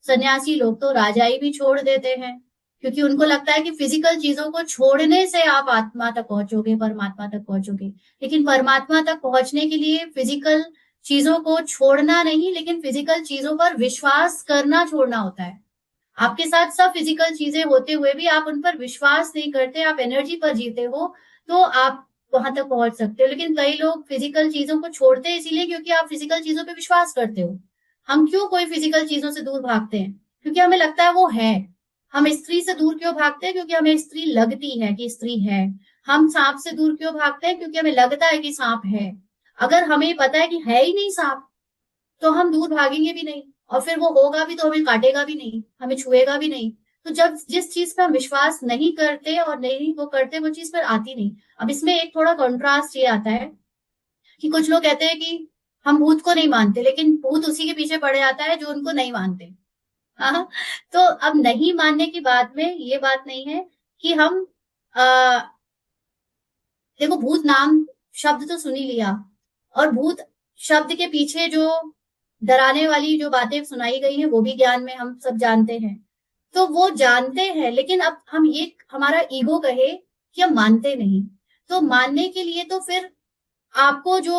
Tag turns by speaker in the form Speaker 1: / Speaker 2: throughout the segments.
Speaker 1: सन्यासी लोग तो राजाई भी छोड़ देते हैं, क्योंकि उनको लगता है कि फिजिकल चीजों को छोड़ने से आप आत्मा तक पहुंचोगे, परमात्मा तक पहुंचोगे। लेकिन परमात्मा तक पहुंचने के लिए फिजिकल चीजों को छोड़ना नहीं, लेकिन फिजिकल चीजों पर विश्वास करना छोड़ना होता है। आपके साथ सब फिजिकल चीजें होते हुए भी आप उन पर विश्वास नहीं करते, आप एनर्जी पर जीते हो, तो आप वहां तक पहुंच सकते हो। लेकिन कई लोग फिजिकल चीजों को छोड़ते हैं इसीलिए क्योंकि आप फिजिकल चीजों पे विश्वास करते हो। हम क्यों कोई फिजिकल चीजों से दूर भागते हैं? क्योंकि हमें लगता है वो है। हम स्त्री से दूर क्यों भागते हैं? क्योंकि हमें स्त्री लगती है कि स्त्री है। हम सांप से दूर क्यों भागते हैं? क्योंकि हमें लगता है कि सांप है। अगर हमें पता है कि है ही नहीं सांप, तो हम दूर भागेंगे भी नहीं, और फिर वो होगा भी तो हमें काटेगा भी नहीं, हमें छुएगा भी नहीं। तो जब जिस चीज पर हम विश्वास नहीं करते और नहीं वो करते, वो चीज पर आती नहीं। अब इसमें एक थोड़ा कॉन्ट्रास्ट ये आता है कि कुछ लोग कहते हैं कि हम भूत को नहीं मानते, लेकिन भूत उसी के पीछे पड़ जाता है जो उनको नहीं मानते। हाँ। तो अब नहीं मानने की बात में ये बात नहीं है कि हम आ, देखो, भूत नाम शब्द तो सुन ही लिया, और भूत शब्द के पीछे जो डराने वाली जो बातें सुनाई गई हैं वो भी ज्ञान में हम सब जानते हैं। तो वो जानते हैं, लेकिन अब हम ये हमारा ईगो कहे कि हम मानते नहीं। तो मानने के लिए तो फिर आपको जो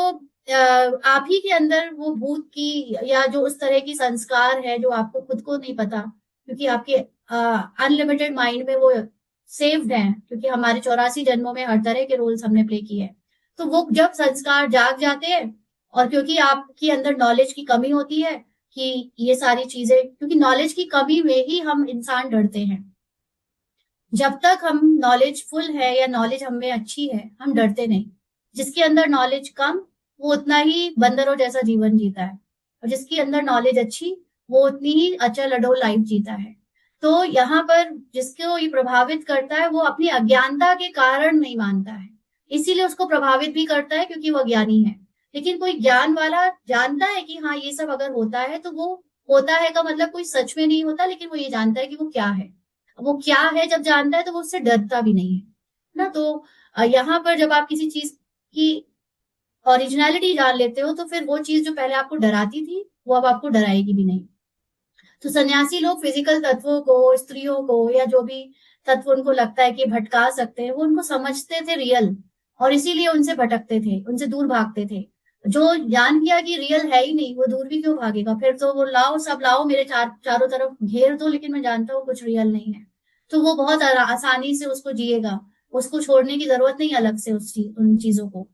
Speaker 1: आप ही के अंदर वो भूत की या जो उस तरह की संस्कार है जो आपको खुद को नहीं पता, क्योंकि आपके अनलिमिटेड माइंड में वो सेव्ड हैं, क्योंकि हमारे 84 जन्मों में हर तरह के रोल्स हमने प्ले किए हैं। तो वो जब संस्कार जाग जाते हैं, और क्योंकि आपके अंदर नॉलेज की कमी होती है कि ये सारी चीजें, क्योंकि नॉलेज की कमी में ही हम इंसान डरते हैं। जब तक हम नॉलेजफुल है या नॉलेज हमें अच्छी है, हम डरते नहीं। जिसके अंदर नॉलेज कम, वो उतना ही बंदरों जैसा जीवन जीता है, और जिसके अंदर नॉलेज अच्छी, वो उतनी ही अचल अडोल लाइफ जीता है। तो यहाँ पर जिसको ये प्रभावित करता है वो अपनी अज्ञानता के कारण नहीं मानता है, इसीलिए उसको प्रभावित भी करता है क्योंकि वो अज्ञानी है। लेकिन कोई ज्ञान वाला जानता है कि हाँ, ये सब अगर होता है तो वो होता है का मतलब कोई सच में नहीं होता, लेकिन वो ये जानता है कि वो क्या है। वो क्या है जब जानता है तो वो उससे डरता भी नहीं है ना। तो यहाँ पर जब आप किसी चीज की ओरिजिनलिटी जान लेते हो, तो फिर वो चीज जो पहले आपको डराती थी वो अब आपको डराएगी भी नहीं। तो सन्यासी लोग फिजिकल तत्वों को, स्त्रियों को, या जो भी तत्व उनको लगता है कि भटका सकते हैं, वो उनको समझते थे रियल, और इसीलिए उनसे भटकते थे, उनसे दूर भागते थे। जो जान गया कि रियल है ही नहीं, वो दूर भी क्यों भागेगा? फिर तो वो लाओ सब लाओ मेरे चारों तरफ घेर दो, लेकिन मैं जानता हूँ कुछ रियल नहीं है। तो वो बहुत आसानी से उसको जिएगा। उसको छोड़ने की जरूरत नहीं अलग से उन चीजों को।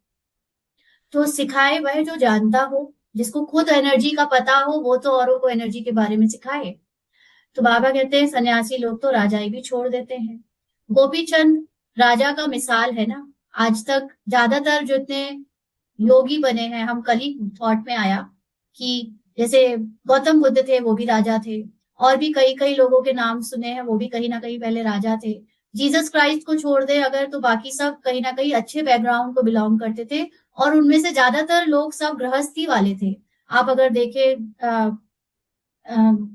Speaker 1: तो सिखाए वह जो जानता हो। जिसको खुद एनर्जी का पता हो वो तो औरों को एनर्जी के बारे में सिखाए। तो बाबा कहते हैं सन्यासी लोग तो राजाई भी छोड़ देते हैं। गोपी चंद राजा का मिसाल है ना। आज तक ज्यादातर जितने योगी बने हैं, हम कल ही थॉट में आया कि जैसे गौतम बुद्ध थे वो भी राजा थे, और भी कई कई लोगों के नाम सुने हैं वो भी कहीं ना कहीं पहले राजा थे। जीसस क्राइस्ट को छोड़ दे अगर, तो बाकी सब कहीं ना कहीं अच्छे बैकग्राउंड को बिलोंग करते थे, और उनमें से ज्यादातर लोग सब गृहस्थी वाले थे। आप अगर देखें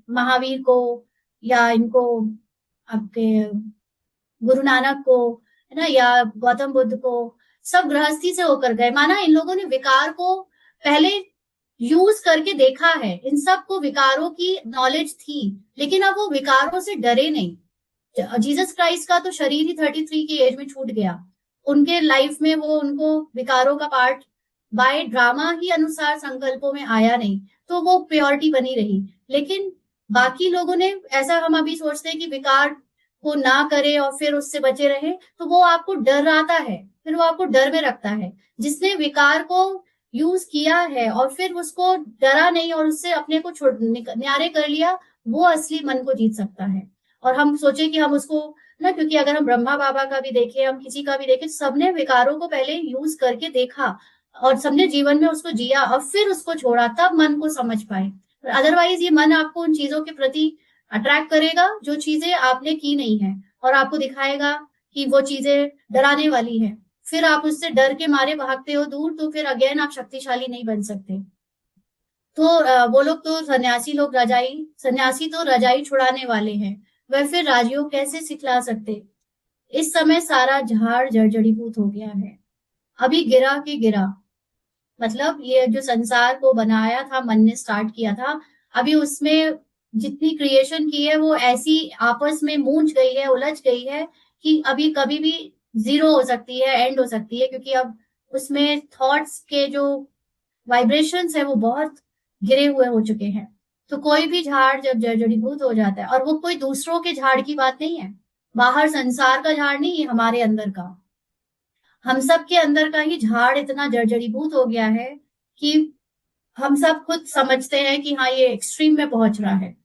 Speaker 1: महावीर को, या इनको आपके गुरु नानक को, है ना, या गौतम बुद्ध को, सब गृहस्थी से होकर गए। माना इन लोगों ने विकार को पहले यूज करके देखा है, इन सबको विकारों की नॉलेज थी, लेकिन अब वो विकारों से डरे नहीं। जीसस क्राइस्ट का तो शरीर ही 33 की एज में छूट गया। उनके लाइफ में वो उनको विकारों का पार्ट बाय ड्रामा ही अनुसार संकल्पों में आया नहीं, तो वो प्योरिटी बनी रही। लेकिन बाकी लोगों ने ऐसा, हम अभी सोचते हैं कि विकार को ना करे और फिर उससे बचे रहे, तो वो आपको डर आता है, फिर वो आपको डर में रखता है। जिसने विकार को यूज किया है और फिर उसको डरा नहीं और उससे अपने को न्यारे कर लिया, वो असली मन को जीत सकता है। और हम सोचे कि हम उसको ना, क्योंकि अगर हम ब्रह्मा बाबा का भी देखें, हम किसी का भी देखें, सबने विकारों को पहले यूज करके देखा, और सबने जीवन में उसको जिया और फिर उसको छोड़ा, तब मन को समझ पाए। अदरवाइज ये मन आपको उन चीजों के प्रति अट्रैक्ट करेगा जो चीजें आपने की नहीं है, और आपको दिखाएगा कि वो चीजें डराने वाली है। फिर आप उससे डर के मारे भागते हो दूर, तो फिर अगेन आप शक्तिशाली नहीं बन सकते। तो वो लोग तो सन्यासी तो रजाई छुड़ाने वाले हैं। वह फिर राजयोग कैसे सिखला सकते? इस समय सारा झाड़ जर्जरीभूत हो गया है। अभी गिरा के गिरा, मतलब ये जो संसार को बनाया था मन ने, स्टार्ट किया था, अभी उसमें जितनी क्रिएशन की है वो ऐसी आपस में मूंझ गई है, उलझ गई है कि अभी कभी भी जीरो हो सकती है, एंड हो सकती है, क्योंकि अब उसमें थॉट्स के जो वाइब्रेशंस है वो बहुत गिरे हुए हो चुके हैं। तो कोई भी झाड़ जब जड़ीभूत हो जाता है, और वो कोई दूसरों के झाड़ की बात नहीं है, बाहर संसार का झाड़ नहीं है, हमारे अंदर का, हम सब के अंदर का ही झाड़ इतना जड़ीभूत हो गया है कि हम सब खुद समझते हैं कि हाँ ये एक्सट्रीम में पहुंच रहा है।